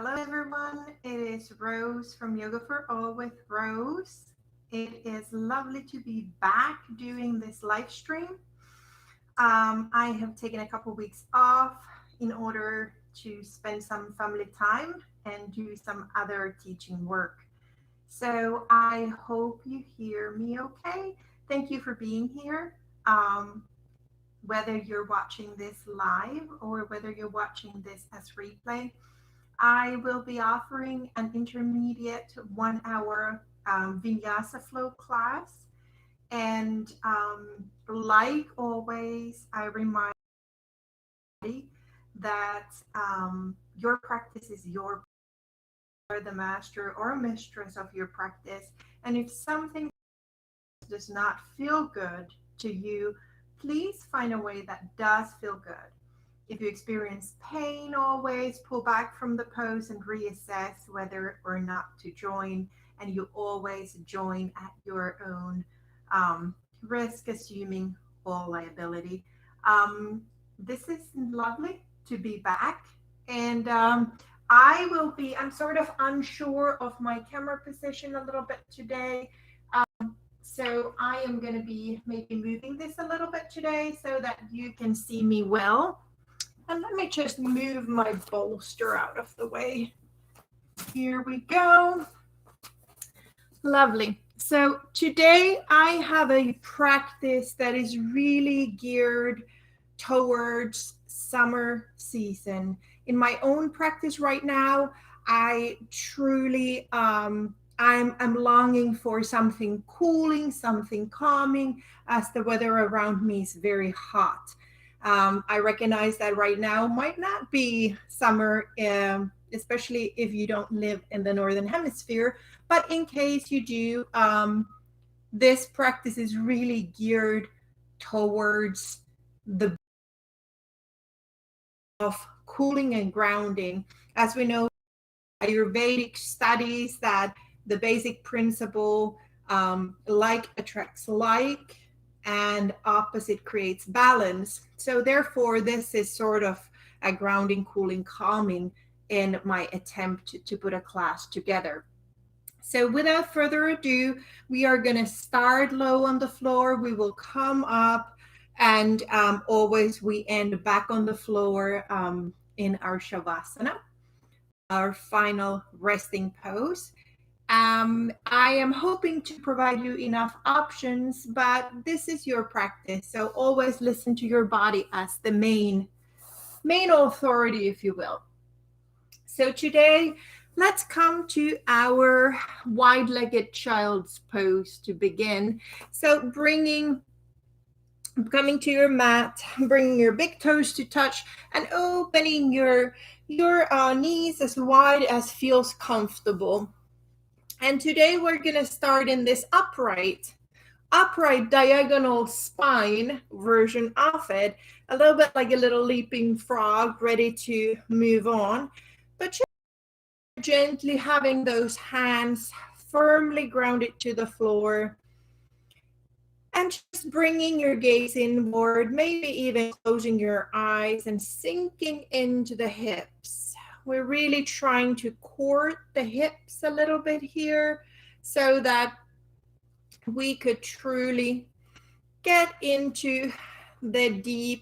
Hello everyone, it is Rose from Yoga for All with Rose. It is lovely to be back doing this live stream. I have taken a couple weeks off in order to spend some family time and do some other teaching work. So I hope you hear me okay. Thank you for being here. Whether you're watching this live or whether you're watching this as replay, I will be offering an intermediate 1 hour vinyasa flow class. And like always, I remind you that your practice is your or the master or mistress of your practice. And if something does not feel good to you, please find a way that does feel good. If you experience pain, always pull back from the pose and reassess whether or not to join. And you always join at your own risk, assuming all liability. This is lovely to be back. And I'm sort of unsure of my camera position a little bit today. So I am going to be maybe moving this a little bit today so that you can see me well. And let me just move my bolster out of the way. Here we go. Lovely. So today I have a practice that is really geared towards summer season. In my own practice right now, I truly I'm longing for something cooling, something calming, as the weather around me is very hot. I recognize that right now might not be summer, especially if you don't live in the Northern Hemisphere. But in case you do, this practice is really geared towards the of cooling and grounding. As we know, Ayurvedic studies that the basic principle, like attracts like, and opposite creates balance. So therefore, this is sort of a grounding, cooling, calming in my attempt to put a class together. So without further ado, we are going to start low on the floor. We will come up, and always we end back on the floor in our Savasana, our final resting pose. I am hoping to provide you enough options, but this is your practice. So always listen to your body as the main authority, if you will. So today, let's come to our wide-legged child's pose to begin. So coming to your mat, bringing your big toes to touch and opening your knees as wide as feels comfortable. And today we're going to start in this upright diagonal spine version of it, a little bit like a little leaping frog ready to move on. But just gently having those hands firmly grounded to the floor. And just bringing your gaze inward, maybe even closing your eyes and sinking into the hips. We're really trying to court the hips a little bit here so that we could truly get into the deep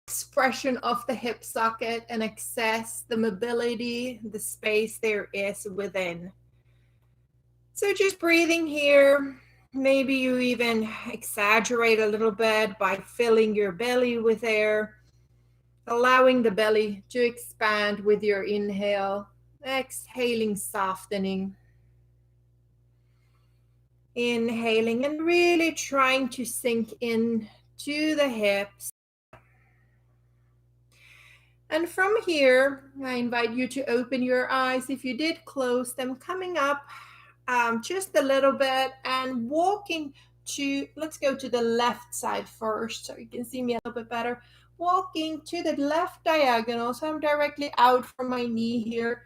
expression of the hip socket and access the mobility, the space there is within. So just breathing here. Maybe you even exaggerate a little bit by filling your belly with air, allowing the belly to expand with your inhale, exhaling, softening. Inhaling and really trying to sink in to the hips. And from here, I invite you to open your eyes. If you did close them, coming up just a little bit and walking to, let's go to the left side first so you can see me a little bit better. Walking to the left diagonal, so I'm directly out from my knee here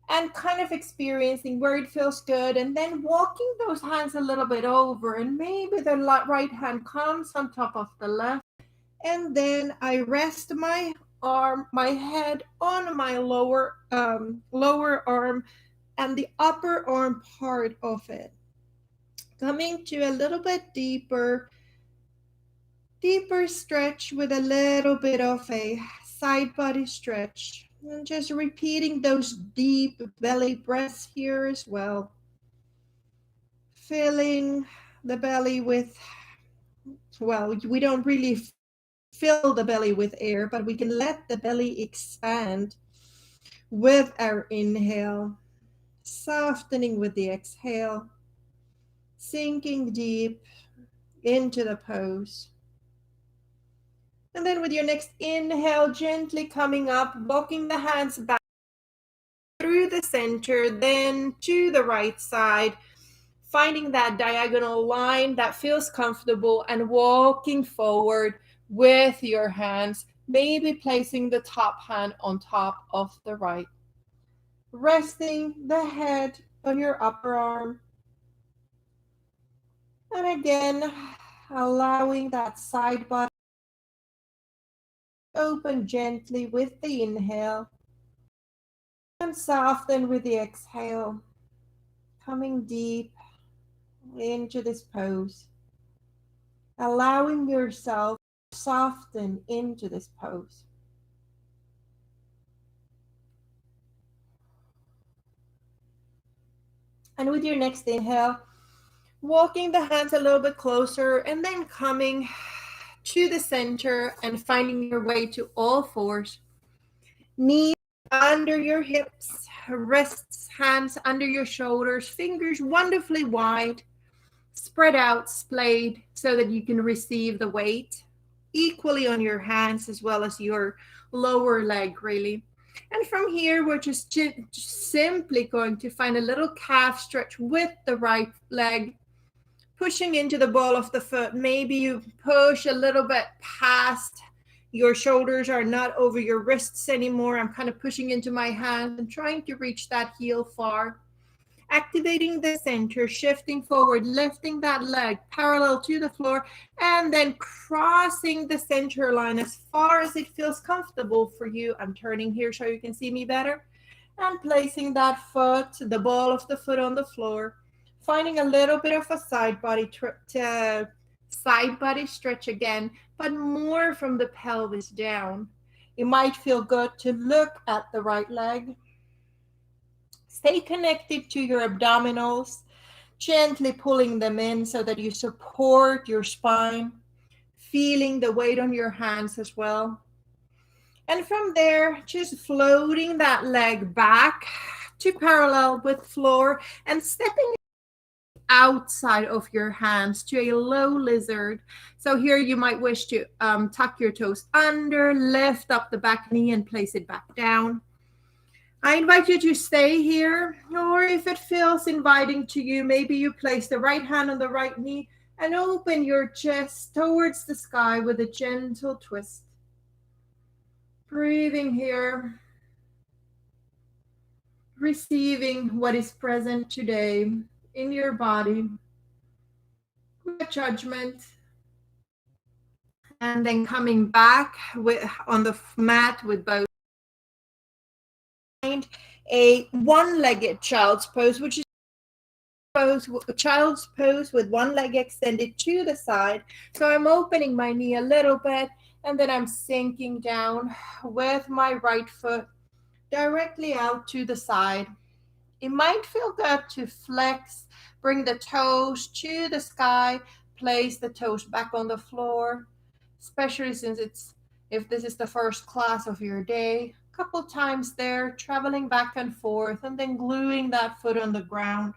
and kind of experiencing where it feels good, and then walking those hands a little bit over, and maybe the right hand comes on top of the left, and then I rest my arm, my head on my lower arm and the upper arm part of it. Coming to a little bit deeper stretch with a little bit of a side body stretch. And just repeating those deep belly breaths here as well. Filling the belly with, well, we don't really fill the belly with air, but we can let the belly expand with our inhale, softening with the exhale, sinking deep into the pose. And then with your next inhale, gently coming up, walking the hands back through the center, then to the right side, finding that diagonal line that feels comfortable and walking forward with your hands, maybe placing the top hand on top of the right. Resting the head on your upper arm. And again, allowing that side body open gently with the inhale and soften with the exhale, coming deep into this pose, allowing yourself to soften into this pose. And with your next inhale, walking the hands a little bit closer and then coming to the center and finding your way to all fours. Knees under your hips, wrists, hands under your shoulders, fingers wonderfully wide, spread out, splayed, so that you can receive the weight equally on your hands as well as your lower leg, really. And from here, we're just simply going to find a little calf stretch with the right leg, pushing into the ball of the foot. Maybe you push a little bit past, your shoulders are not over your wrists anymore. I'm kind of pushing into my hands and trying to reach that heel far. Activating the center, shifting forward, lifting that leg parallel to the floor, and then crossing the center line as far as it feels comfortable for you. I'm turning here so you can see me better. And placing that foot, the ball of the foot on the floor, finding a little bit of a side body stretch again, but more from the pelvis down. It might feel good to look at the right leg. Stay connected to your abdominals, gently pulling them in so that you support your spine, feeling the weight on your hands as well. And from there, just floating that leg back to parallel with floor and stepping outside of your hands to a low lizard. So here you might wish to tuck your toes under, lift up the back knee and place it back down. I invite you to stay here, or if it feels inviting to you, maybe you place the right hand on the right knee and open your chest towards the sky with a gentle twist. Breathing here, receiving what is present today in your body without judgment, and then coming back on the mat with both. A one-legged child's pose, which is child's pose with one leg extended to the side. So I'm opening my knee a little bit, and then I'm sinking down with my right foot directly out to the side. It might feel good to flex, bring the toes to the sky, place the toes back on the floor, especially since if this is the first class of your day. Couple times there, traveling back and forth, and then gluing that foot on the ground.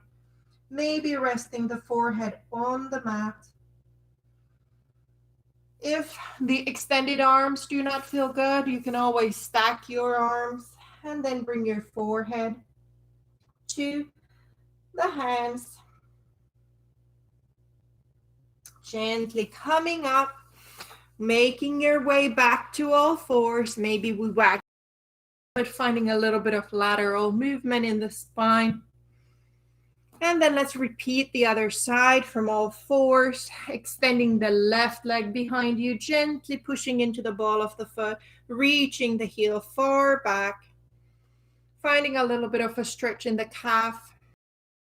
Maybe resting the forehead on the mat. If the extended arms do not feel good, you can always stack your arms and then bring your forehead to the hands. Gently coming up, making your way back to all fours. Maybe we whack, but finding a little bit of lateral movement in the spine. And then let's repeat the other side from all fours, extending the left leg behind you, gently pushing into the ball of the foot, reaching the heel far back, finding a little bit of a stretch in the calf,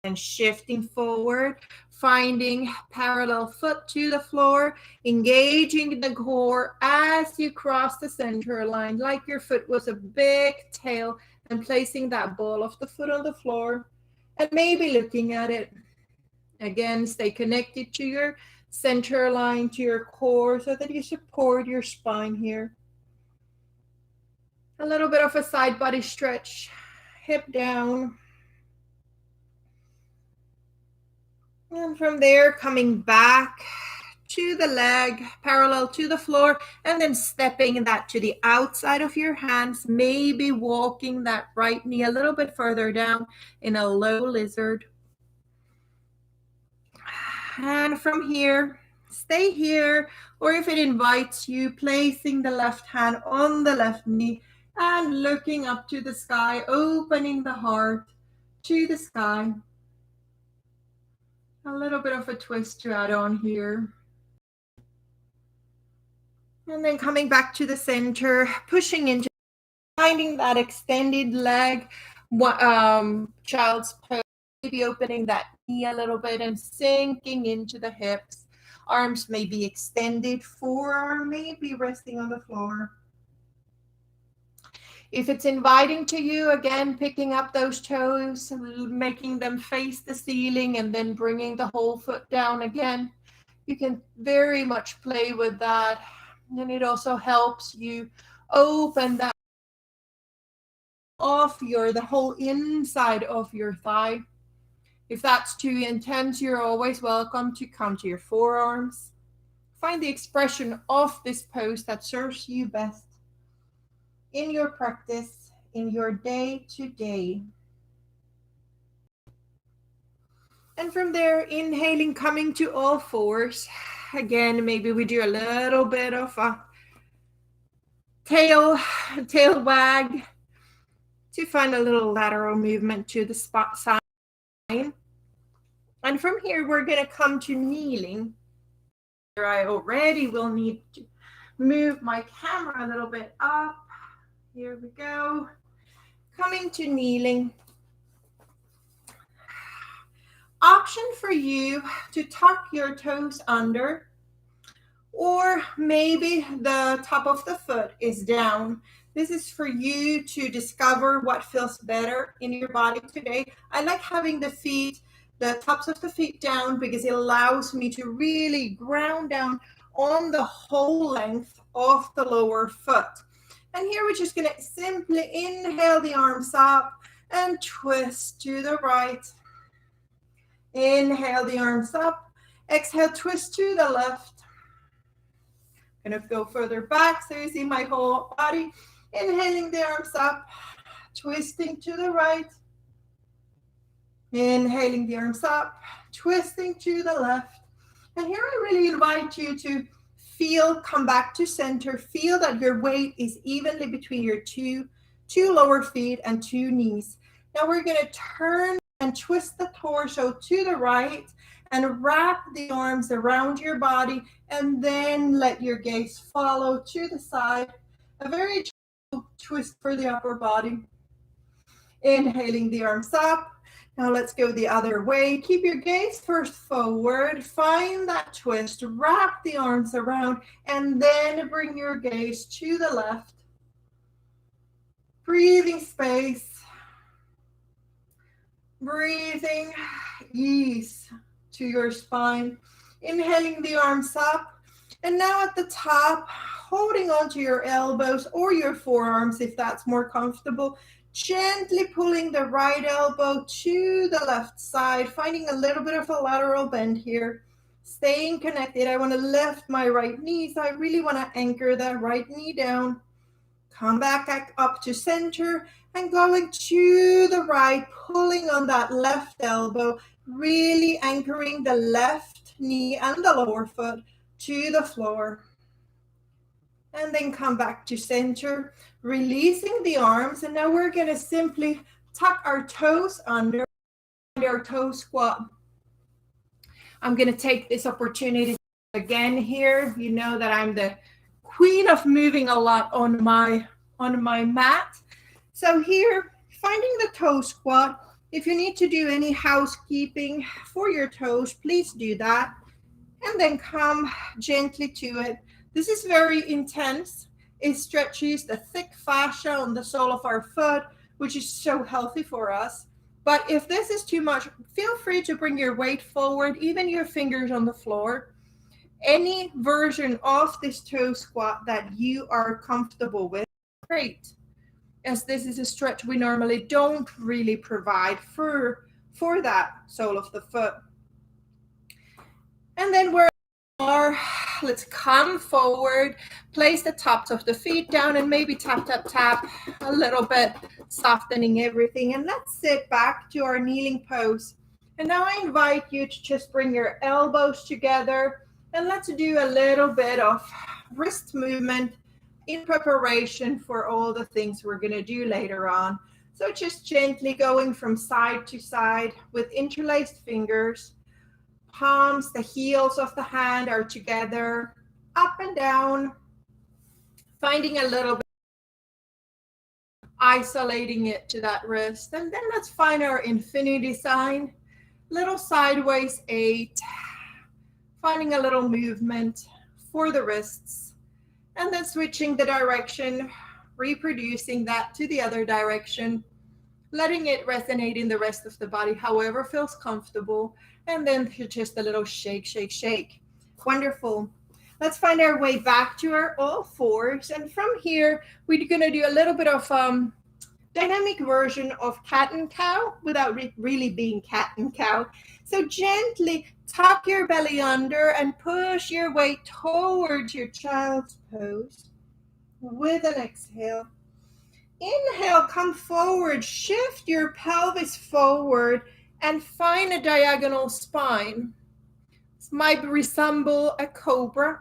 and shifting forward, finding parallel foot to the floor, engaging the core as you cross the center line, like your foot was a big tail, and placing that ball of the foot on the floor, and maybe looking at it. Again, stay connected to your center line, to your core, so that you support your spine here. A little bit of a side body stretch, hip down. And from there, coming back to the leg, parallel to the floor, and then stepping that to the outside of your hands, maybe walking that right knee a little bit further down in a low lizard. And from here, stay here, or if it invites you, placing the left hand on the left knee and looking up to the sky, opening the heart to the sky. A little bit of a twist to add on here. And then coming back to the center, pushing into, finding that extended leg, child's pose, maybe opening that knee a little bit and sinking into the hips. Arms may be extended, forearm may be resting on the floor. If it's inviting to you, again, picking up those toes, making them face the ceiling, and then bringing the whole foot down again. You can very much play with that. And it also helps you open that off the whole inside of your thigh. If that's too intense, you're always welcome to come to your forearms. Find the expression of this pose that serves you best in your practice, in your day-to-day. And from there, inhaling, coming to all fours. Again, maybe we do a little bit of a tail wag to find a little lateral movement to the spine. And from here, we're going to come to kneeling. I already will need to move my camera a little bit up. Here we go. Coming to kneeling. Option for you to tuck your toes under, or maybe the top of the foot is down. This is for you to discover what feels better in your body today. I like having the tops of the feet down because it allows me to really ground down on the whole length of the lower foot. And here we're just going to simply inhale the arms up and twist to the right. Inhale the arms up. Exhale, twist to the left. I'm going to go further back so you see my whole body. Inhaling the arms up, twisting to the right. Inhaling the arms up, twisting to the left. And here I really invite you to come back to center. Feel that your weight is evenly between your two lower feet and two knees. Now we're going to turn and twist the torso to the right and wrap the arms around your body, and then let your gaze follow to the side. A very gentle twist for the upper body. Inhaling the arms up. Now let's go the other way. Keep your gaze first forward. Find that twist. Wrap the arms around and then bring your gaze to the left. Breathing space. Breathing ease to your spine. Inhaling the arms up. And now at the top, holding onto your elbows or your forearms if that's more comfortable. Gently pulling the right elbow to the left side, finding a little bit of a lateral bend here. Staying connected. I want to lift my right knee, so I really want to anchor that right knee down. Come back up to center and going to the right, pulling on that left elbow, really anchoring the left knee and the lower foot to the floor. And then come back to center, releasing the arms. And now we're going to simply tuck our toes under our toe squat. I'm going to take this opportunity again here. You know that I'm the queen of moving a lot on my mat. So here, finding the toe squat. If you need to do any housekeeping for your toes, please do that. And then come gently to it. This is very intense. It stretches the thick fascia on the sole of our foot, which is so healthy for us. But if this is too much, feel free to bring your weight forward, even your fingers on the floor. Any version of this toe squat that you are comfortable with, great. As this is a stretch we normally don't really provide for that sole of the foot. And then where we are, let's come forward, place the tops of the feet down and maybe tap, tap, tap a little bit, softening everything. And let's sit back to our kneeling pose. And now I invite you to just bring your elbows together and let's do a little bit of wrist movement in preparation for all the things we're going to do later on. So just gently going from side to side with interlaced fingers. Palms, the heels of the hand are together, up and down, finding a little bit, isolating it to that wrist. And then let's find our infinity sign, little sideways 8, finding a little movement for the wrists. And then switching the direction, reproducing that to the other direction, letting it resonate in the rest of the body, however feels comfortable. And then just a little shake, shake, shake. Wonderful. Let's find our way back to our all fours. And from here, we're going to do a little bit of dynamic version of cat and cow without really being cat and cow. So gently tuck your belly under and push your weight towards your child's pose with an exhale. Inhale, come forward, shift your pelvis forward and find a diagonal spine. This might resemble a cobra.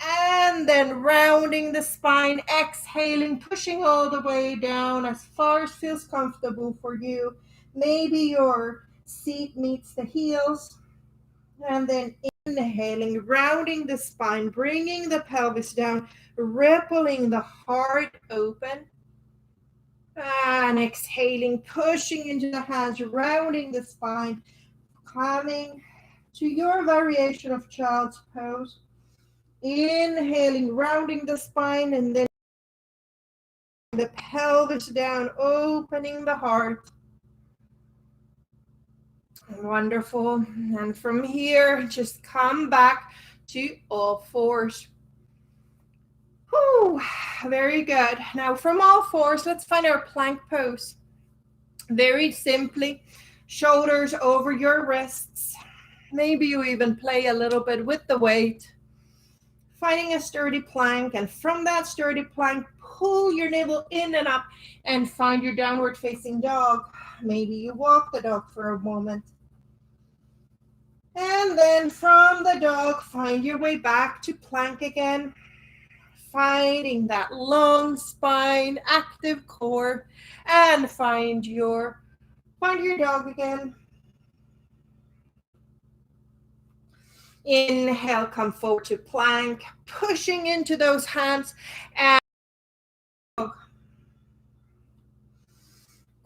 And then rounding the spine, exhaling, pushing all the way down as far as feels comfortable for you. Maybe your seat meets the heels. And then inhaling, rounding the spine, bringing the pelvis down, rippling the heart open. And exhaling, pushing into the hands, rounding the spine, coming to your variation of child's pose. Inhaling, rounding the spine, and then the pelvis down, opening the heart. Wonderful. And from here, just come back to all fours. Whew, very good. Now from all fours, let's find our plank pose. Very simply, shoulders over your wrists. Maybe you even play a little bit with the weight. Finding a sturdy plank, and from that sturdy plank, pull your navel in and up and find your downward facing dog. Maybe you walk the dog for a moment. And then from the dog, find your way back to plank again. Finding that long spine, active core, and find your dog again. Inhale, come forward to plank, pushing into those hands, and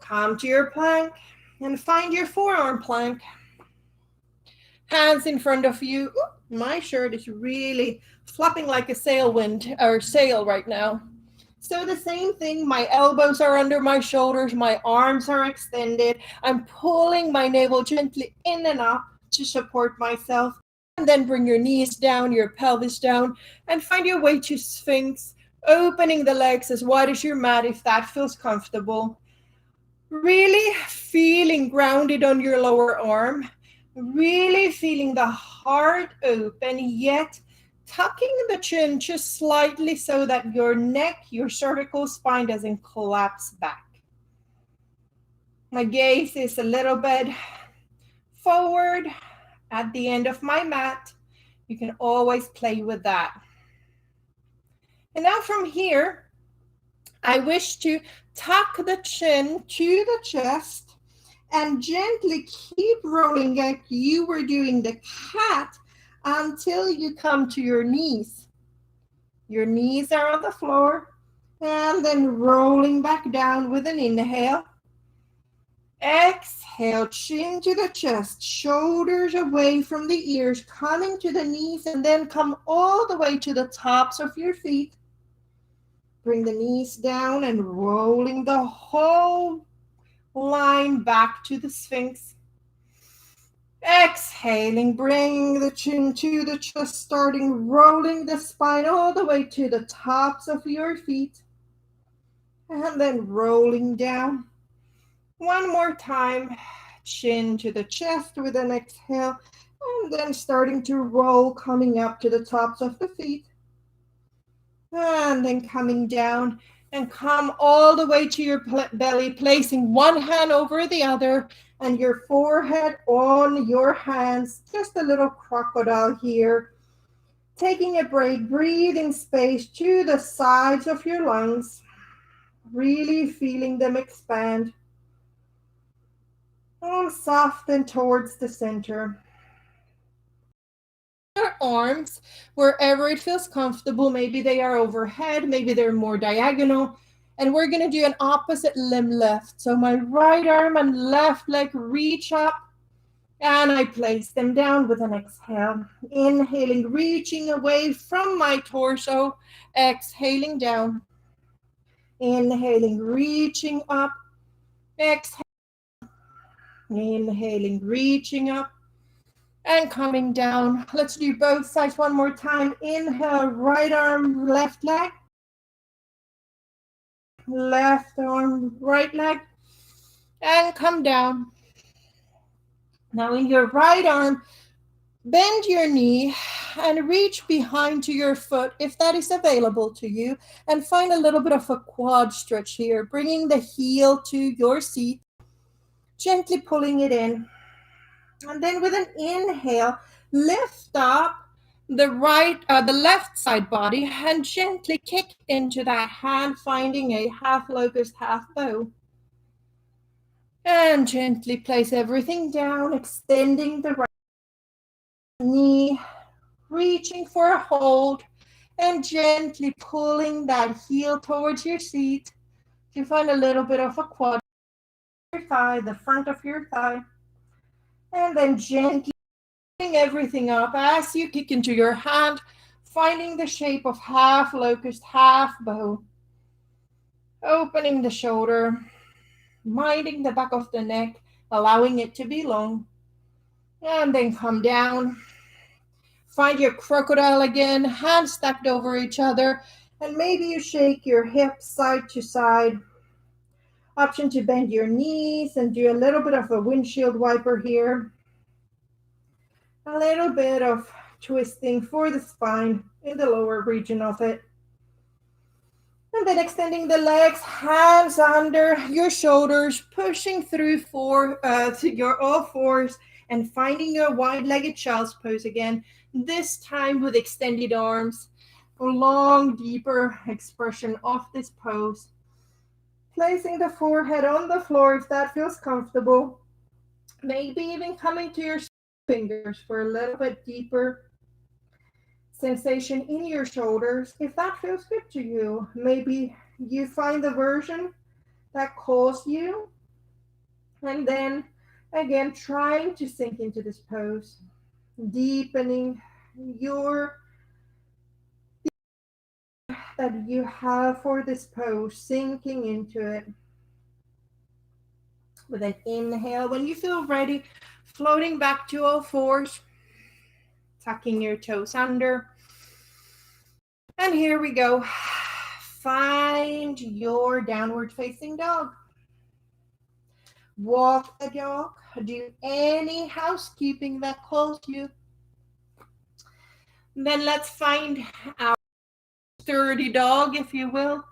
come to your plank and find your forearm plank. Hands in front of you. Ooh, my shirt is really flapping like a sail right now. So the same thing, my elbows are under my shoulders, my arms are extended. I'm pulling my navel gently in and up to support myself. And then bring your knees down, your pelvis down, and find your way to Sphinx, opening the legs as wide as your mat if that feels comfortable. Really feeling grounded on your lower arm, really feeling the heart open, yet tucking the chin just slightly so that your neck, your cervical spine doesn't collapse back. My gaze is a little bit forward at the end of my mat. You can always play with that. And now from here, I wish to tuck the chin to the chest and gently keep rolling like you were doing the cat until you come to your knees. Your knees are on the floor. And then rolling back down with an inhale. Exhale, chin to the chest, shoulders away from the ears, coming to the knees, and then come all the way to the tops of your feet. Bring the knees down and rolling the whole line back to the Sphinx. Exhaling, bring the chin to the chest, starting rolling the spine all the way to the tops of your feet. And then rolling down. One more time, chin to the chest with an exhale, and then starting to roll, coming up to the tops of the feet. And then coming down and come all the way to your belly, placing one hand over the other and your forehead on your hands. Just a little crocodile here. Taking a break, breathing space to the sides of your lungs. Really feeling them expand. And soften towards the center. Your arms, wherever it feels comfortable, maybe they are overhead, maybe they're more diagonal, and we're going to do an opposite limb lift. So my right arm and left leg reach up, and I place them down with an exhale. Inhaling, reaching away from my torso, exhaling down. Inhaling, reaching up, exhaling. Inhaling, reaching up. And coming down. Let's do both sides one more time. Inhale, right arm, left leg. Left arm, right leg. And come down. Now in your right arm, bend your knee and reach behind to your foot if that is available to you. And find a little bit of a quad stretch here, bringing the heel to your seat. Gently pulling it in. And then with an inhale, lift up the left side body and gently kick into that hand, finding a half locust, half bow. And gently place everything down, extending the right knee, reaching for a hold, and gently pulling that heel towards your seat. You find a little bit of a quad your thigh, the front of your thigh, and then gently everything up as you kick into your hand, finding the shape of half locust, half bow. Opening the shoulder, minding the back of the neck, allowing it to be long. And then come down. Find your crocodile again, hands stacked over each other, and maybe you shake your hips side to side. Option to bend your knees and do a little bit of a windshield wiper here. A little bit of twisting for the spine in the lower region of it. And then extending the legs, hands under your shoulders, pushing through to your all fours and finding your wide-legged child's pose again, this time with extended arms. A long, deeper expression of this pose. Placing the forehead on the floor if that feels comfortable. Maybe even coming to your fingers for a little bit deeper sensation in your shoulders. If that feels good to you, maybe you find the version that calls you. And then again, trying to sink into this pose, deepening your that you have for this pose, sinking into it. With an inhale, when you feel ready, floating back to all fours, tucking your toes under. And here we go. Find your downward facing dog. Walk the dog. Do any housekeeping that calls you. Then let's find our sturdy dog, if you will.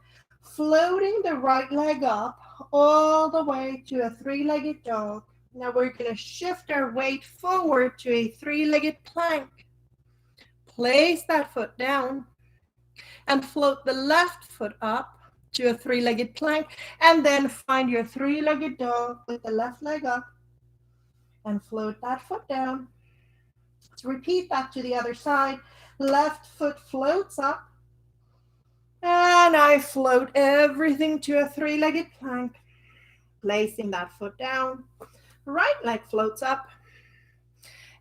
Floating the right leg up all the way to a three-legged dog. Now we're going to shift our weight forward to a three-legged plank. Place that foot down and float the left foot up to a three-legged plank, and then find your three-legged dog with the left leg up and float that foot down. Let's repeat that to the other side. Left foot floats up, And I float everything to a three-legged plank, placing that foot down. Right leg floats up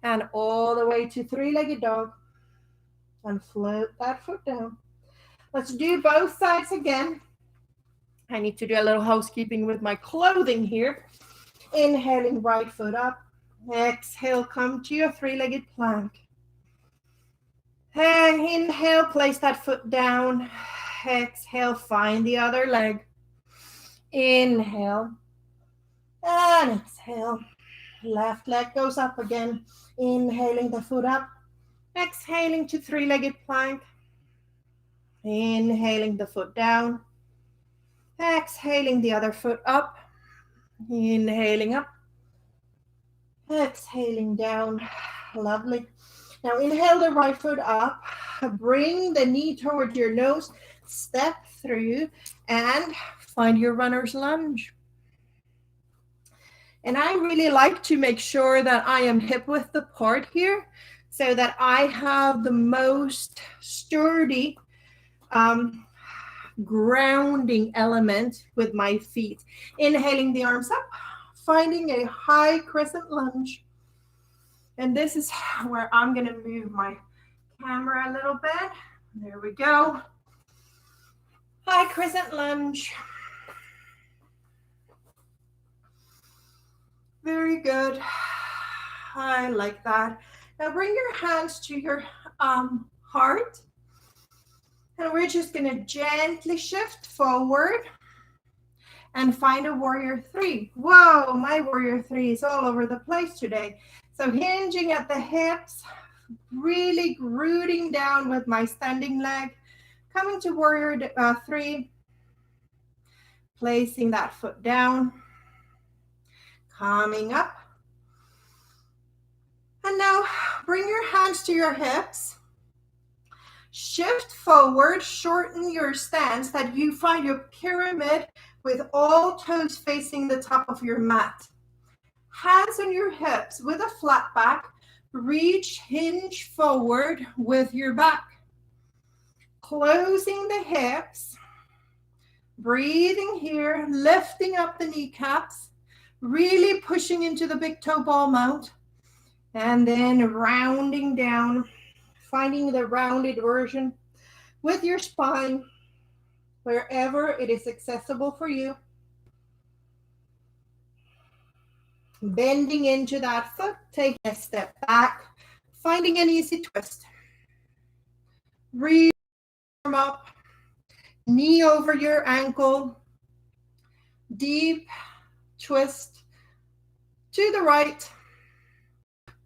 and all the way to three-legged dog and float that foot down. Let's do both sides again. I need to do a little housekeeping with my clothing here. Inhaling, right foot up. Exhale, come to your three-legged plank. Inhale, place that foot down. Exhale, find the other leg. Inhale and exhale. Left leg goes up again. Inhaling the foot up. Exhaling to three-legged plank. Inhaling the foot down. Exhaling the other foot up. Inhaling up. Exhaling down. Lovely. Now inhale the right foot up. Bring the knee towards your nose. Step through and find your runner's lunge. And I really like to make sure that I am hip width apart here so that I have the most sturdy grounding element with my feet. Inhaling the arms up, finding a high crescent lunge. And this is where I'm going to move my camera a little bit. There we go. High crescent lunge. Very good. I like that. Now bring your hands to your heart. And we're just going to gently shift forward and find a warrior three. Whoa, my warrior three is all over the place today. So hinging at the hips, really rooting down with my standing leg, coming to warrior three, placing that foot down, coming up. And now bring your hands to your hips. Shift forward, shorten your stance that you find your pyramid with all toes facing the top of your mat. Hands on your hips with a flat back. Reach, hinge forward with your back. Closing the hips. Breathing here, lifting up the kneecaps. Really pushing into the big toe ball mount. And then rounding down. Finding the rounded version with your spine wherever it is accessible for you. Bending into that foot, taking a step back, finding an easy twist. Reach arm up, knee over your ankle, deep twist to the right.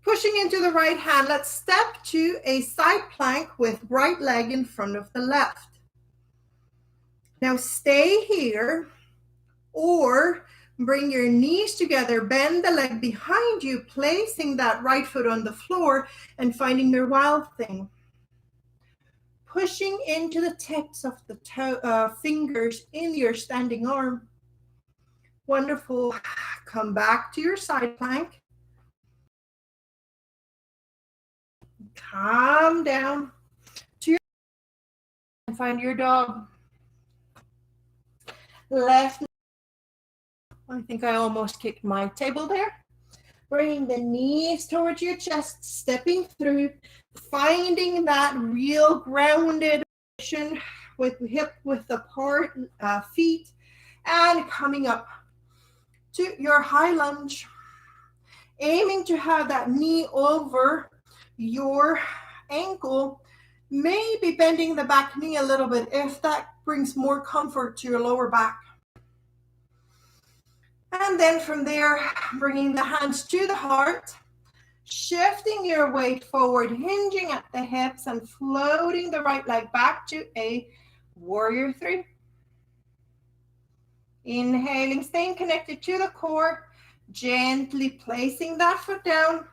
Pushing into the right hand, let's step to a side plank with right leg in front of the left. Now stay here or bring your knees together, bend the leg behind you, placing that right foot on the floor and finding your wild thing. Pushing into the tips of the fingers in your standing arm. Wonderful. Come back to your side plank. Calm down to your and find your dog. Left. I think I almost kicked my table there. Bringing the knees towards your chest, stepping through, finding that real grounded position with hip width apart, feet, and coming up to your high lunge. Aiming to have that knee over your ankle, maybe bending the back knee a little bit if that brings more comfort to your lower back. And then from there, bringing the hands to the heart, shifting your weight forward, hinging at the hips and floating the right leg back to a warrior three. Inhaling, staying connected to the core, gently placing that foot down.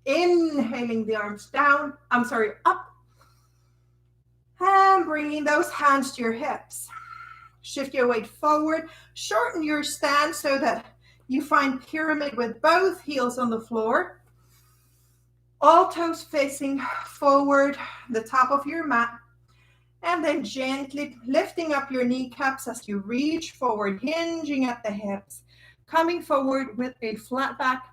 Inhaling the arms down, up. And bringing those hands to your hips. Shift your weight forward, shorten your stance so that you find pyramid with both heels on the floor. All toes facing forward, the top of your mat. And then gently lifting up your kneecaps as you reach forward, hinging at the hips, coming forward with a flat back.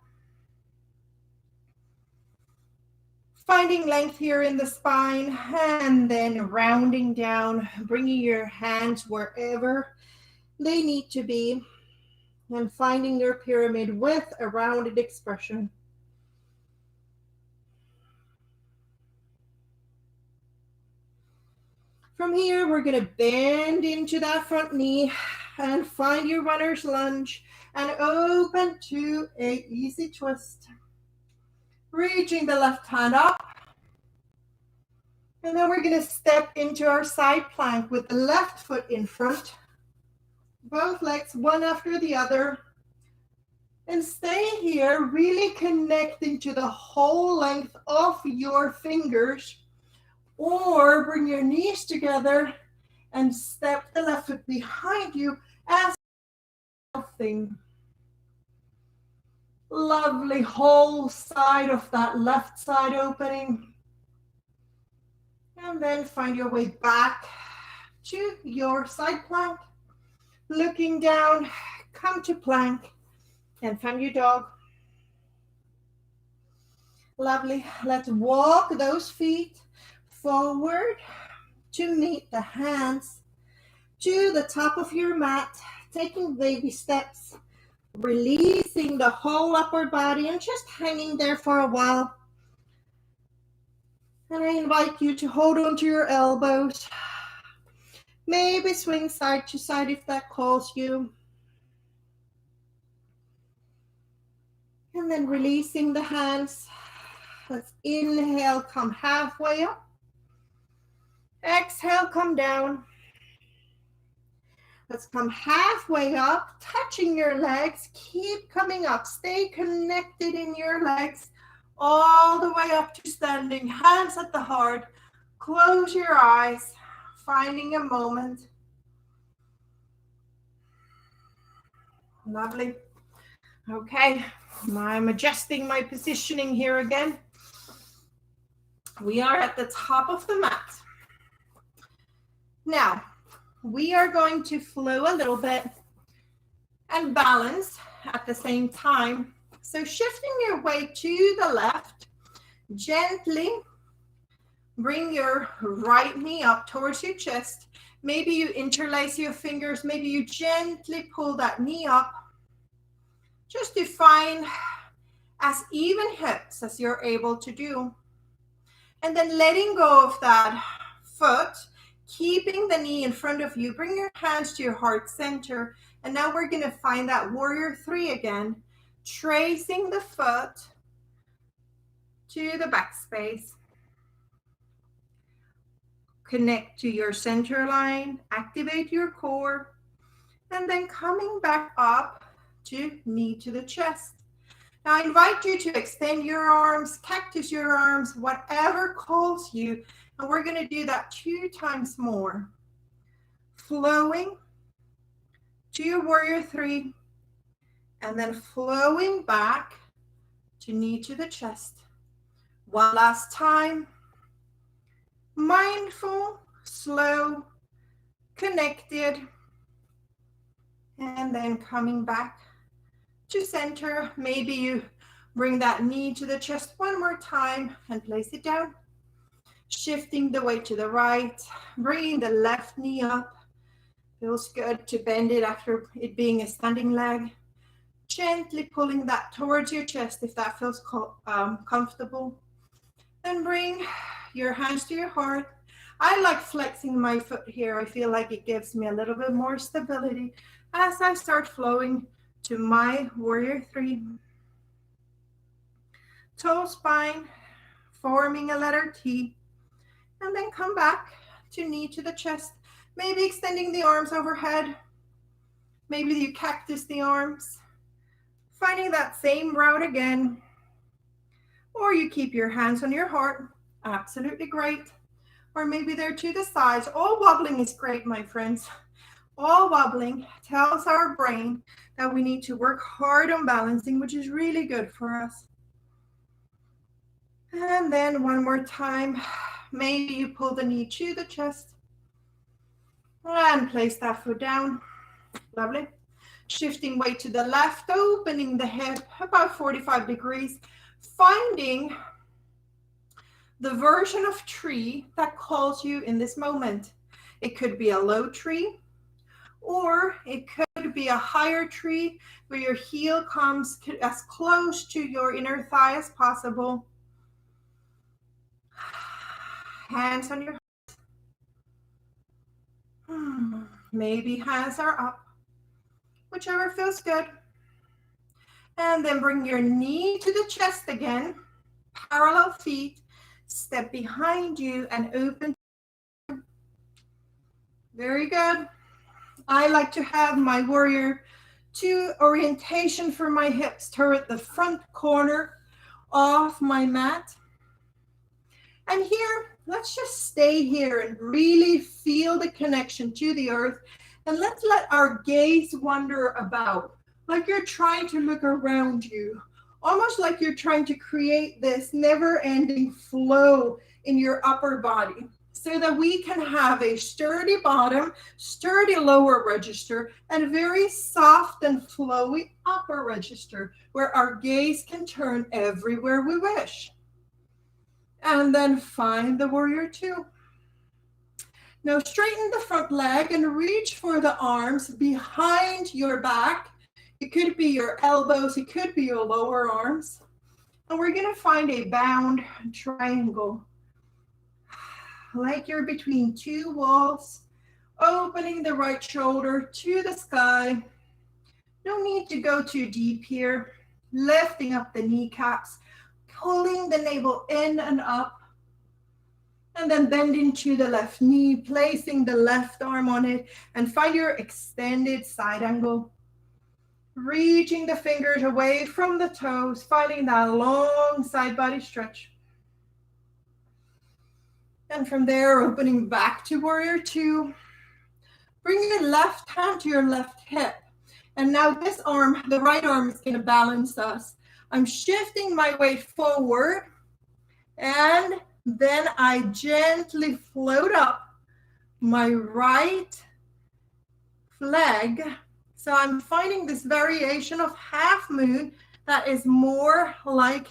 Finding length here in the spine, and then rounding down, bringing your hands wherever they need to be, and finding your pyramid with a rounded expression. From here, we're going to bend into that front knee and find your runner's lunge and open to a easy twist. Reaching the left hand up. And then we're going to step into our side plank with the left foot in front. Both legs, one after the other. And stay here, really connecting to the whole length of your fingers. Or bring your knees together and step the left foot behind you as something. Lovely whole side of that left side opening. And then find your way back to your side plank. Looking down, come to plank and find your dog. Lovely. Let's walk those feet forward to meet the hands to the top of your mat, taking baby steps, releasing the whole upper body and just hanging there for a while. And I invite you to hold on to your elbows. Maybe swing side to side if that calls you. And then releasing the hands. Let's inhale, come halfway up. Exhale, come down. Let's come halfway up, touching your legs. Keep coming up. Stay connected in your legs all the way up to standing. Hands at the heart. Close your eyes, finding a moment. Lovely. Okay, I'm adjusting my positioning here again. We are at the top of the mat. Now, we are going to flow a little bit and balance at the same time. So shifting your weight to the left, gently bring your right knee up towards your chest. Maybe you interlace your fingers. Maybe you gently pull that knee up. Just to find as even hips as you're able to do. And then letting go of that foot, keeping the knee in front of you. Bring your hands to your heart center. And now we're going to find that warrior three again. Tracing the foot to the back space. Connect to your center line. Activate your core. And then coming back up to knee to the chest. Now I invite you to extend your arms, cactus your arms, whatever calls you. And we're going to do that 2 times more. Flowing to your warrior three. And then flowing back to knee to the chest. One last time. Mindful, slow, connected. And then coming back to center. Maybe you bring that knee to the chest one more time and place it down. Shifting the weight to the right, bringing the left knee up. Feels good to bend it after it being a standing leg. Gently pulling that towards your chest if that feels comfortable. Then bring your hands to your heart. I like flexing my foot here. I feel like it gives me a little bit more stability as I start flowing to my warrior three. Toe spine, forming a letter T. And then come back to knee to the chest. Maybe extending the arms overhead. Maybe you cactus the arms. Finding that same route again. Or you keep your hands on your heart. Absolutely great. Or maybe they're to the sides. All wobbling is great, my friends. All wobbling tells our brain that we need to work hard on balancing, which is really good for us. And then one more time, maybe you pull the knee to the chest. And place that foot down. Lovely. Shifting weight to the left, opening the hip about 45 degrees, finding the version of tree that calls you in this moment. It could be a low tree, or it could be a higher tree where your heel comes as close to your inner thigh as possible. Hands on your heart. Maybe hands are up, whichever feels good. And then bring your knee to the chest again, parallel feet, step behind you and open. Very good. I like to have my warrior two orientation for my hips toward the front corner of my mat. And here, let's just stay here and really feel the connection to the earth. And let's let our gaze wander about, like you're trying to look around you, almost like you're trying to create this never-ending flow in your upper body, so that we can have a sturdy bottom, sturdy lower register, and very soft and flowy upper register, where our gaze can turn everywhere we wish. And then find the warrior two. Now straighten the front leg and reach for the arms behind your back. It could be your elbows, it could be your lower arms. And we're going to find a bound triangle, like you're between two walls, opening the right shoulder to the sky. No need to go too deep here. Lifting up the kneecaps, pulling the navel in and up, and then bending to the left knee, placing the left arm on it, and find your extended side angle. Reaching the fingers away from the toes, finding that long side body stretch. And from there, opening back to warrior two. Bring your left hand to your left hip. And now this arm, the right arm, is going to balance us. I'm shifting my weight forward, and then I gently float up my right leg. So I'm finding this variation of half moon that is more like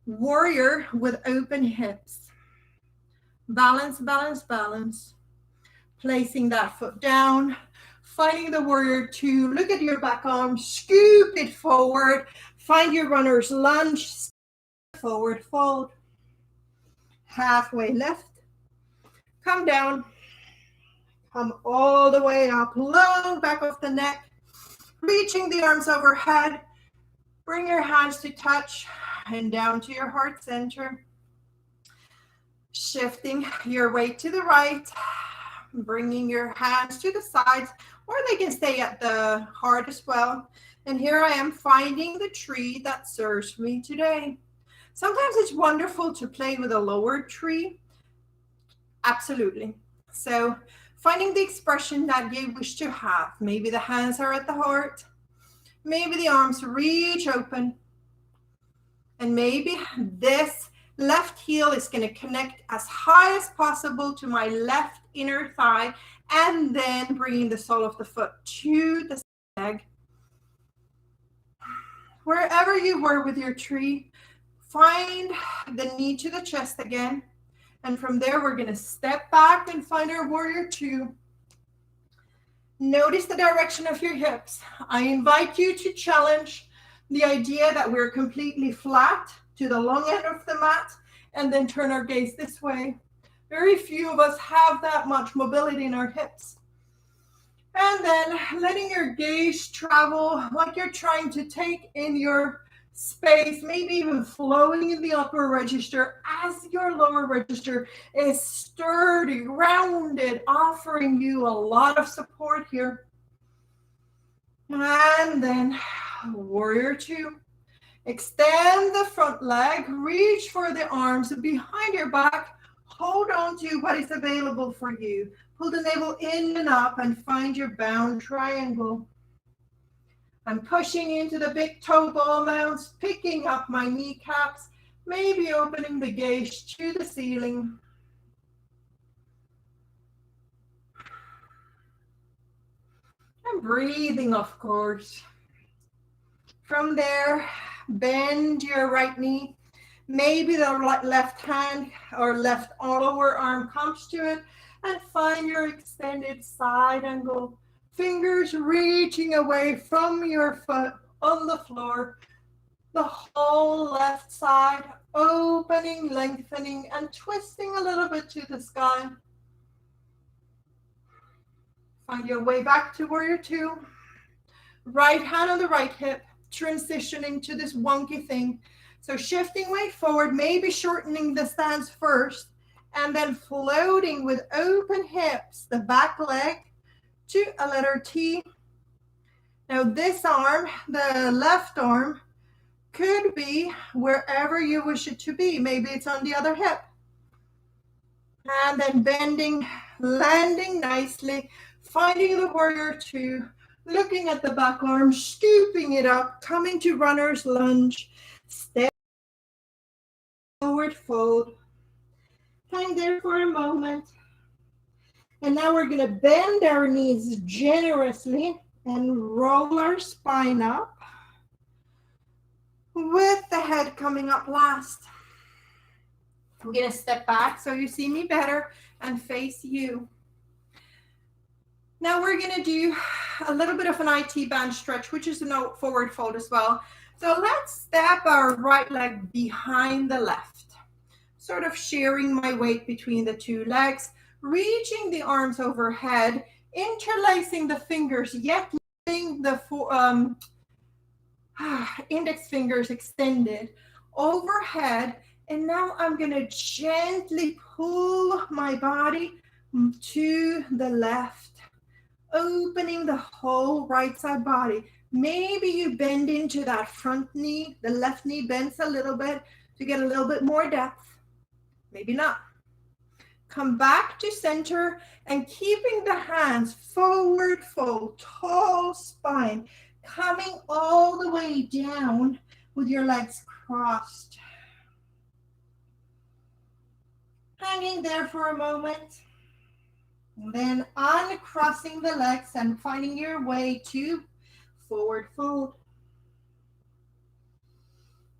warrior with open hips. Balance, balance, balance. Placing that foot down, finding the warrior two. Look at your back arm, scoop it forward. Find your runner's lunge, forward fold. Halfway left. Come down. Come all the way up, long back of the neck. Reaching the arms overhead. Bring your hands to touch and down to your heart center. Shifting your weight to the right. Bringing your hands to the sides, or they can stay at the heart as well. And here I am finding the tree that serves me today. Sometimes it's wonderful to play with a lower tree. Absolutely. So finding the expression that you wish to have. Maybe the hands are at the heart. Maybe the arms reach open. And maybe this left heel is going to connect as high as possible to my left inner thigh, and then bringing the sole of the foot to the leg. Wherever you were with your tree, find the knee to the chest again. And from there, we're going to step back and find our warrior two. Notice the direction of your hips. I invite you to challenge the idea that we're completely flat to the long end of the mat, and then turn our gaze this way. Very few of us have that much mobility in our hips. And then letting your gaze travel like you're trying to take in your space, maybe even flowing in the upper register as your lower register is sturdy, rounded, offering you a lot of support here. And then warrior two. Extend the front leg, reach for the arms behind your back, hold on to what is available for you. Pull the navel in and up and find your bound triangle. I'm pushing into the big toe ball mounts, picking up my kneecaps, maybe opening the gaze to the ceiling. And breathing, of course. From there, bend your right knee. Maybe the left hand or left lower arm comes to it, and find your extended side angle. Fingers reaching away from your foot on the floor. The whole left side opening, lengthening, and twisting a little bit to the sky. Find your way back to warrior two. Right hand on the right hip, transitioning to this wonky thing. So shifting weight forward, maybe shortening the stance first, and then floating with open hips, the back leg to a letter T. Now this arm, the left arm, could be wherever you wish it to be. Maybe it's on the other hip. And then bending, landing nicely, finding the warrior two, looking at the back arm, scooping it up, coming to runner's lunge, step forward fold. Hang there for a moment. And now we're going to bend our knees generously and roll our spine up with the head coming up last. We're going to step back so you see me better and face you. Now we're going to do a little bit of an IT band stretch, which is a forward fold as well. So let's step our right leg behind the left, sort of sharing my weight between the two legs, reaching the arms overhead, interlacing the fingers, yet leaving the index fingers extended overhead. And now I'm going to gently pull my body to the left, opening the whole right side body. Maybe you bend into that front knee, the left knee bends a little bit to get a little bit more depth. Maybe not. Come back to center and keeping the hands forward fold, tall spine, coming all the way down with your legs crossed. Hanging there for a moment. And then uncrossing the legs and finding your way to forward fold.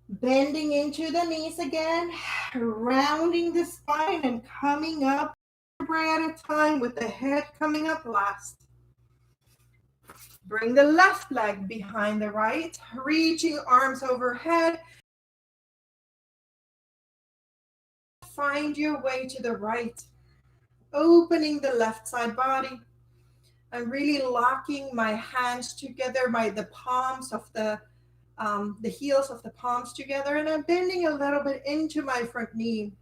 Bending into the knees again, rounding the spine and coming up vertebrae at a time with the head coming up last. Bring the left leg behind the right, reaching arms overhead. Find your way to the right, opening the left side body. I'm really locking my hands together by the palms of the heels of the palms together, and I'm bending a little bit into my front knee.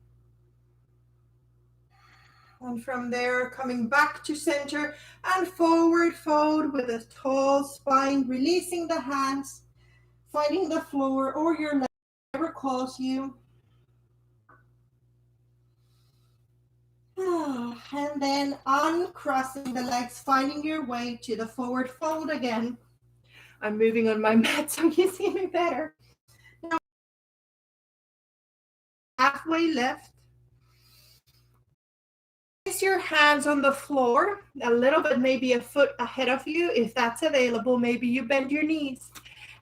And from there, coming back to center and forward fold with a tall spine, releasing the hands, finding the floor or your leg, whatever calls you. And then uncrossing the legs, finding your way to the forward fold again. I'm moving on my mat so you see me better. Now, halfway lift. Place your hands on the floor, a little bit, maybe a foot ahead of you. If that's available, maybe you bend your knees.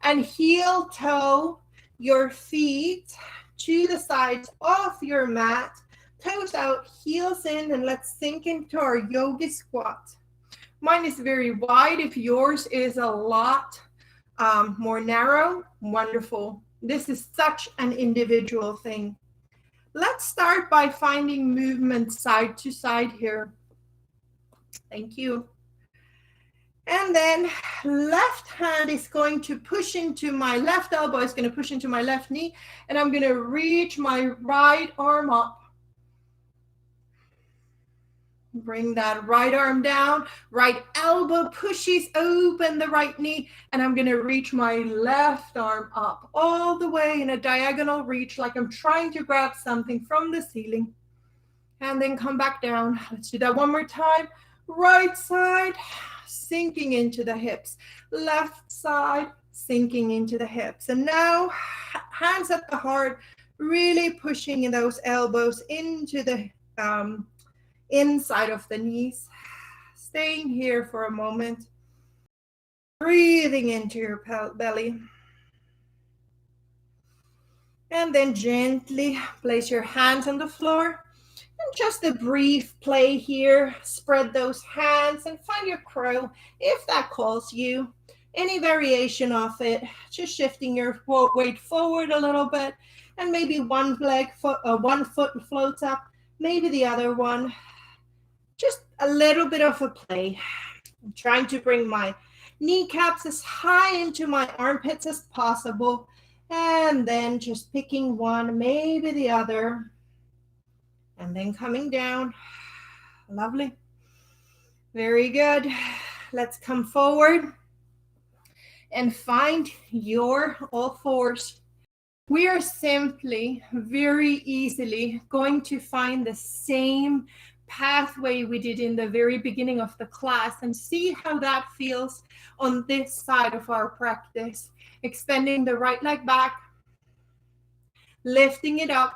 And heel toe your feet to the sides of your mat. Toes out, heels in, and let's sink into our yogi squat. Mine is very wide. If yours is a lot more narrow, wonderful. This is such an individual thing. Let's start by finding movement side to side here. Thank you. And then left hand is going to push into my left elbow, is going to push into my left knee, and I'm going to reach my right arm up. Bring that right arm down, right elbow pushes open the right knee, and I'm going to reach my left arm up all the way in a diagonal reach, like I'm trying to grab something from the ceiling. And then come back down. Let's do that one more time. Right side, sinking into the hips. Left side, sinking into the hips. And now, hands at the heart, really pushing those elbows into the inside of the knees. Staying here for a moment. Breathing into your belly. And then gently place your hands on the floor. And just a brief play here. Spread those hands and find your crow if that calls you. Any variation of it. Just shifting your weight forward a little bit. And maybe one foot floats up. Maybe the other one. Just a little bit of a play. I'm trying to bring my kneecaps as high into my armpits as possible. And then just picking one, maybe the other. And then coming down. Lovely. Very good. Let's come forward and find your all fours. We are simply very easily going to find the same pathway we did in the very beginning of the class and see how that feels on this side of our practice. Extending the right leg back, lifting it up,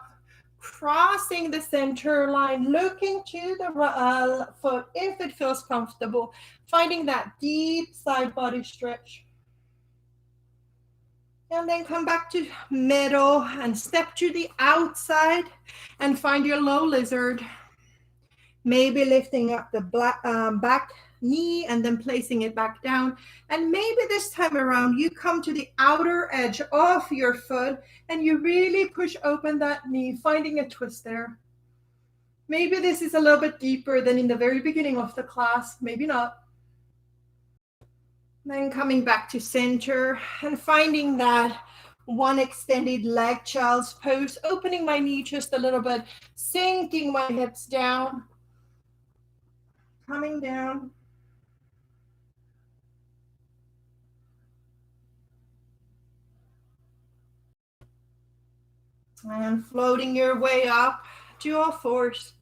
crossing the center line, looking to the foot if it feels comfortable, finding that deep side body stretch. And then come back to middle and step to the outside and find your low lizard. Maybe lifting up the back knee and then placing it back down. And maybe this time around, you come to the outer edge of your foot and you really push open that knee, finding a twist there. Maybe this is a little bit deeper than in the very beginning of the class, maybe not. Then coming back to center and finding that one extended leg child's pose, opening my knee just a little bit, sinking my hips down, coming down. And floating your way up to all fours.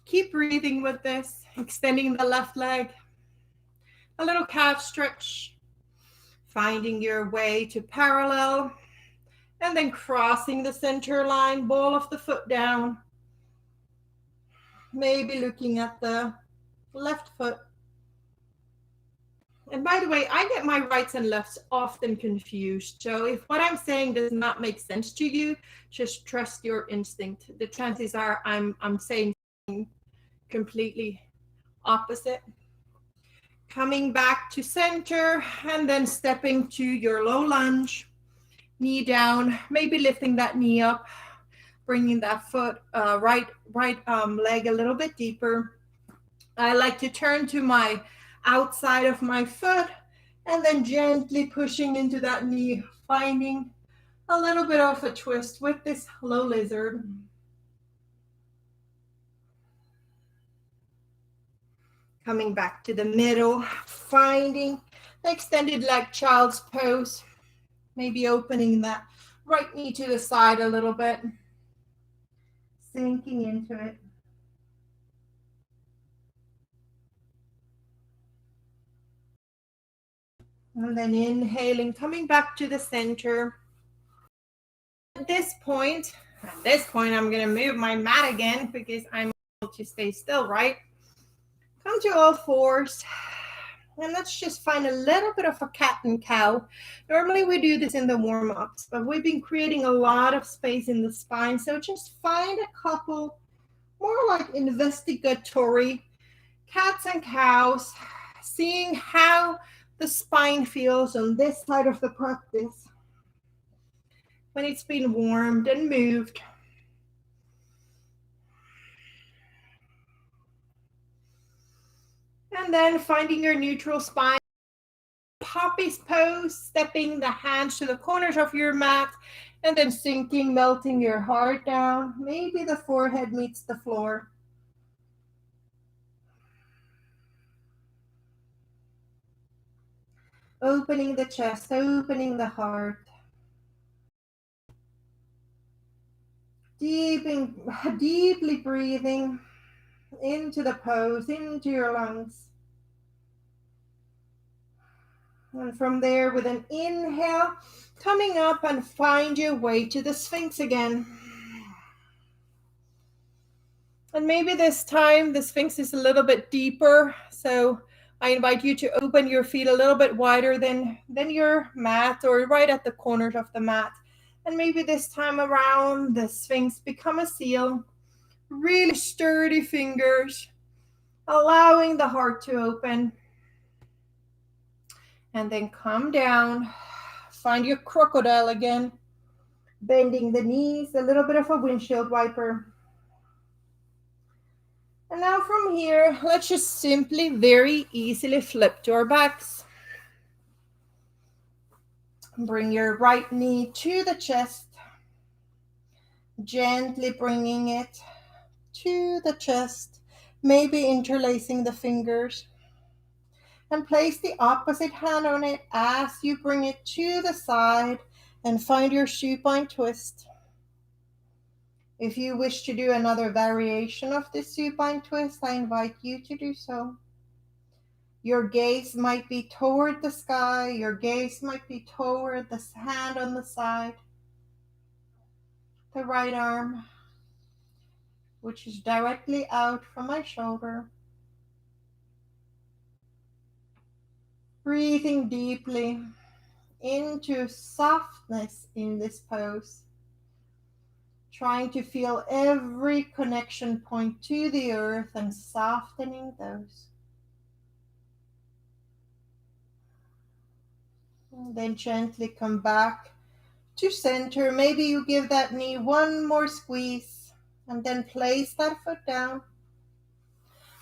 Keep breathing with this, extending the left leg. A little calf stretch, finding your way to parallel, and then crossing the center line, ball of the foot down. Maybe looking at the left foot. And by the way, I get my rights and lefts often confused. So if what I'm saying does not make sense to you, just trust your instinct. The chances are I'm saying something completely opposite. Coming back to center and then stepping to your low lunge, knee down, maybe lifting that knee up, bringing that foot, right leg a little bit deeper. I like to turn to my outside of my foot and then gently pushing into that knee, finding a little bit of a twist with this low lizard. Coming back to the middle, finding the extended leg child's pose, maybe opening that right knee to the side a little bit, sinking into it. And then inhaling, coming back to the center. At this point, I'm going to move my mat again because I'm able to stay still, right? Come to all fours. And let's just find a little bit of a cat and cow. Normally we do this in the warm-ups, but we've been creating a lot of space in the spine. So just find a couple more like investigatory cats and cows, seeing how the spine feels on this side of the practice when it's been warmed and moved. And then finding your neutral spine. Poppy's pose, stepping the hands to the corners of your mat and then sinking, melting your heart down. Maybe the forehead meets the floor. Opening the chest, opening the heart. Deeply breathing into the pose, into your lungs. And from there, with an inhale, coming up and find your way to the Sphinx again. And maybe this time the Sphinx is a little bit deeper. So I invite you to open your feet a little bit wider than your mat, or right at the corners of the mat. And maybe this time around, the Sphinx become a seal. Really sturdy fingers, allowing the heart to open. And then come down. Find your crocodile again. Bending the knees, a little bit of a windshield wiper. And now from here, let's just simply very easily flip to our backs. Bring your right knee to the chest, gently bringing it to the chest, maybe interlacing the fingers. And place the opposite hand on it as you bring it to the side and find your supine twist. If you wish to do another variation of this supine twist, I invite you to do so. Your gaze might be toward the sky, your gaze might be toward the hand on the side, the right arm, which is directly out from my shoulder. Breathing deeply into softness in this pose. Trying to feel every connection point to the earth and softening those. And then gently come back to center. Maybe you give that knee one more squeeze and then place that foot down.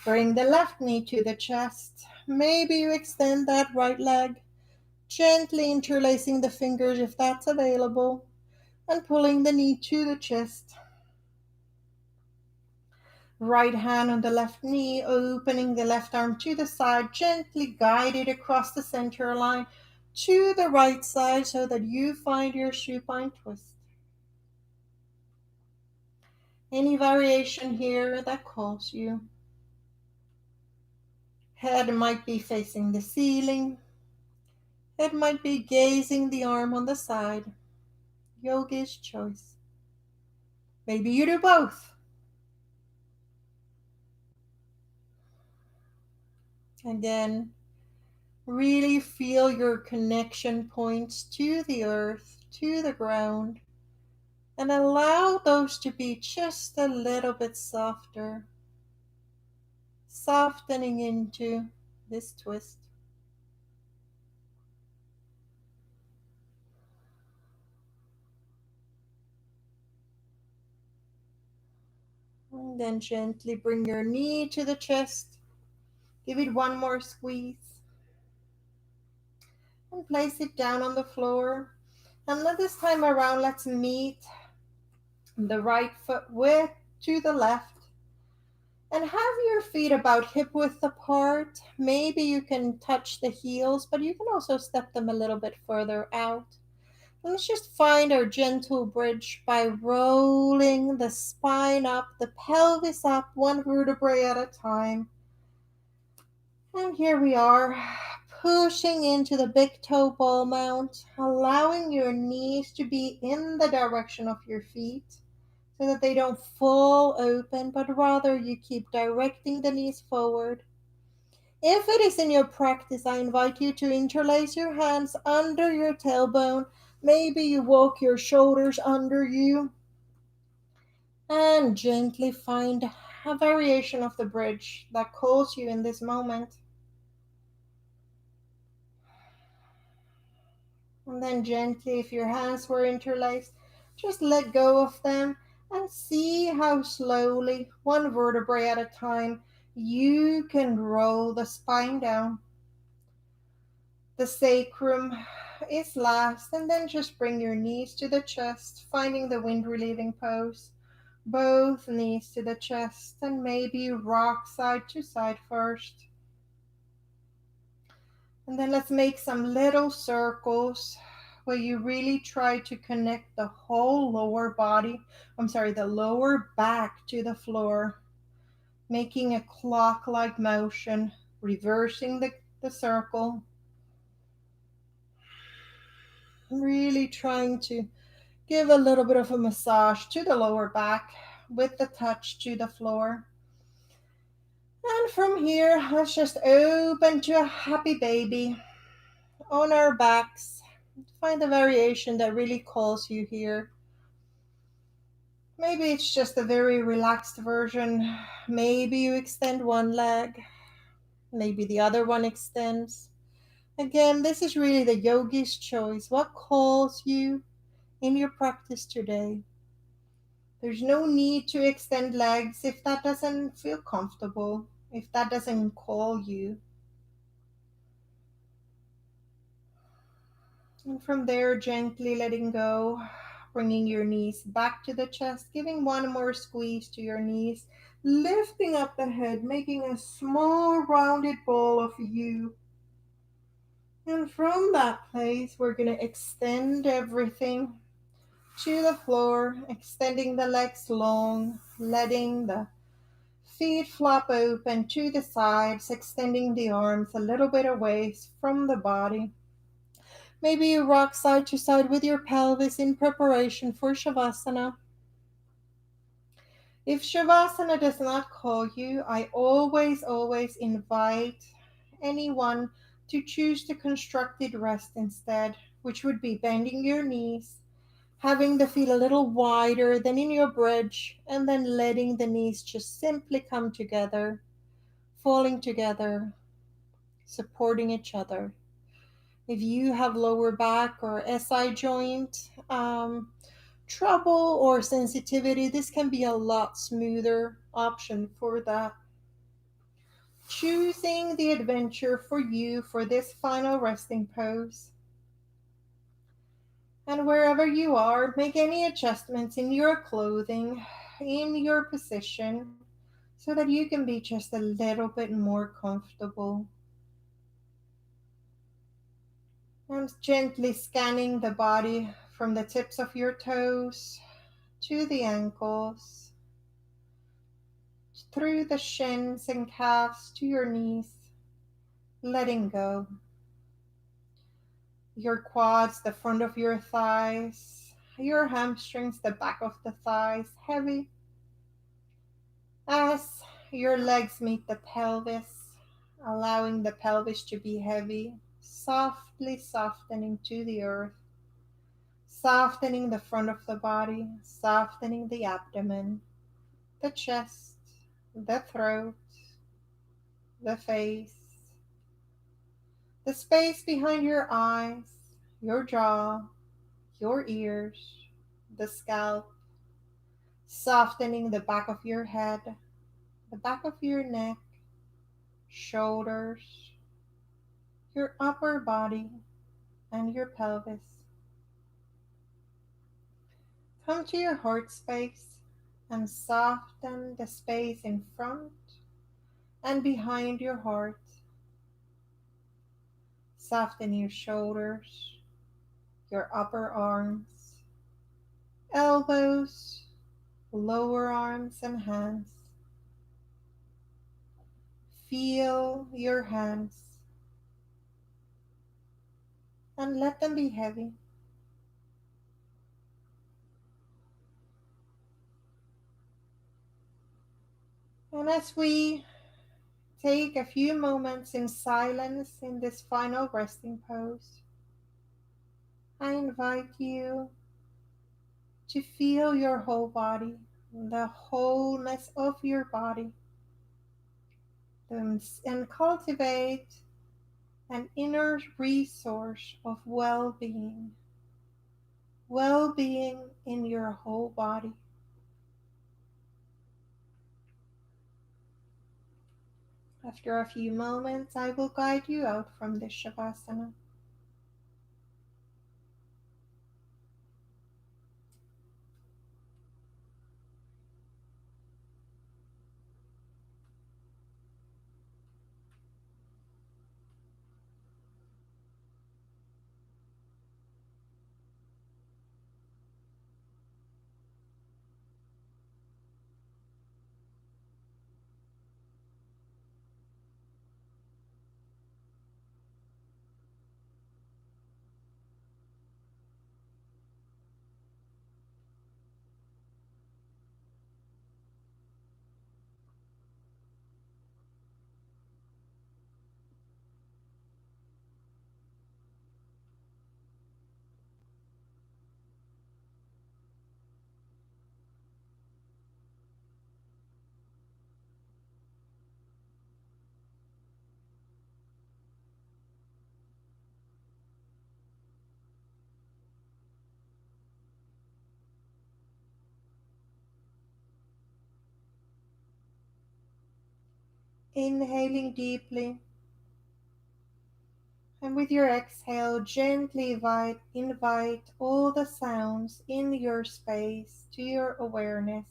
Bring the left knee to the chest. Maybe you extend that right leg, gently interlacing the fingers if that's available, and pulling the knee to the chest. Right hand on the left knee, opening the left arm to the side, gently guide it across the center line to the right side so that you find your supine twist. Any variation here that calls you. Head might be facing the ceiling. Head might be gazing the arm on the side. Yogi's choice. Maybe you do both. Again, really feel your connection points to the earth, to the ground, and allow those to be just a little bit softer, softening into this twist. And then gently bring your knee to the chest. Give it one more squeeze. And place it down on the floor. And this time around, let's meet the right foot width to the left. And have your feet about hip width apart. Maybe you can touch the heels, but you can also step them a little bit further out. And let's just find our gentle bridge by rolling the spine up, the pelvis up, one vertebrae at a time. And here we are, pushing into the big toe ball mount, allowing your knees to be in the direction of your feet so that they don't fall open, but rather you keep directing the knees forward. If it is in your practice, I invite you to interlace your hands under your tailbone. Maybe you walk your shoulders under you and gently find a variation of the bridge that calls you in this moment. And then gently, if your hands were interlaced, just let go of them and see how slowly, one vertebrae at a time, you can roll the spine down. The sacrum is last, and then just bring your knees to the chest, finding the wind relieving pose. Both knees to the chest, and maybe rock side to side first. And then let's make some little circles where you really try to connect the whole the lower back to the floor, making a clock-like motion, reversing the circle. Really trying to give a little bit of a massage to the lower back with the touch to the floor. And from here, let's just open to a happy baby on our backs. Find the variation that really calls you here. Maybe it's just a very relaxed version. Maybe you extend one leg, maybe the other one extends. Again, this is really the yogi's choice. What calls you in your practice today? There's no need to extend legs if that doesn't feel comfortable, if that doesn't call you. And from there, gently letting go, bringing your knees back to the chest, giving one more squeeze to your knees, lifting up the head, making a small rounded ball of you. And from that place, we're going to extend everything to the floor, extending the legs long, letting the feet flop open to the sides, extending the arms a little bit away from the body. Maybe you rock side to side with your pelvis in preparation for Shavasana. If Shavasana does not call you, I always invite anyone to choose the constructed rest instead, which would be bending your knees, having the feet a little wider than in your bridge, and then letting the knees just simply come together, falling together, supporting each other. If you have lower back or SI joint trouble or sensitivity, this can be a lot smoother option for that. Choosing the adventure for you for this final resting pose. And wherever you are, make any adjustments in your clothing, in your position, so that you can be just a little bit more comfortable. And gently scanning the body from the tips of your toes to the ankles, through the shins and calves to your knees, letting go. Your quads, the front of your thighs, your hamstrings, the back of the thighs, heavy. As your legs meet the pelvis, allowing the pelvis to be heavy, softly softening to the earth, softening the front of the body, softening the abdomen, the chest, the throat, the face, the space behind your eyes, your jaw, your ears, the scalp, softening the back of your head, the back of your neck, shoulders, your upper body, and your pelvis. Come to your heart space and soften the space in front and behind your heart. Soften your shoulders, your upper arms, elbows, lower arms and hands. Feel your hands and let them be heavy. And as we take a few moments in silence in this final resting pose, I invite you to feel your whole body, the wholeness of your body, and cultivate an inner resource of well-being in your whole body. After a few moments, I will guide you out from this Shavasana. Inhaling deeply. And with your exhale, gently invite all the sounds in your space to your awareness.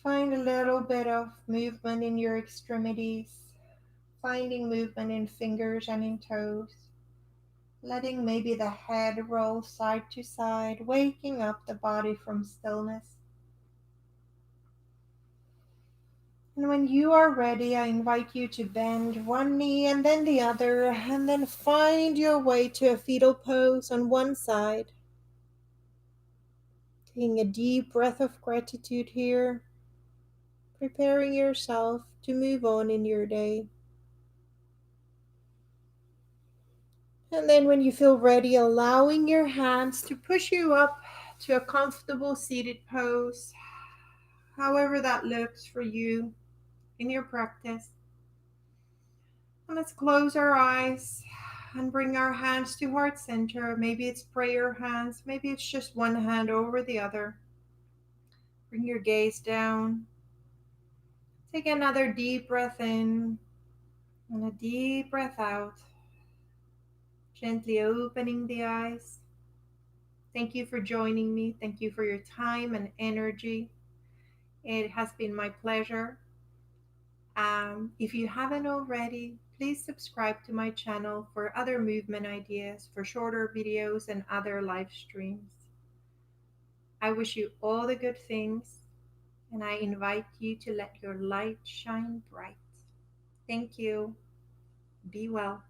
Find a little bit of movement in your extremities, finding movement in fingers and in toes, letting maybe the head roll side to side, waking up the body from stillness. And when you are ready, I invite you to bend one knee and then the other, and then find your way to a fetal pose on one side. Taking a deep breath of gratitude here, preparing yourself to move on in your day. And then when you feel ready, allowing your hands to push you up to a comfortable seated pose, however that looks for you in your practice. And let's close our eyes and bring our hands to heart center. Maybe it's prayer hands, maybe it's just one hand over the other. Bring your gaze down. Take another deep breath in and a deep breath out. Gently opening the eyes. Thank you for joining me. Thank you for your time and energy. It has been my pleasure. If you haven't already, please subscribe to my channel for other movement ideas, for shorter videos and other live streams. I wish you all the good things, and I invite you to let your light shine bright. Thank you. Be well.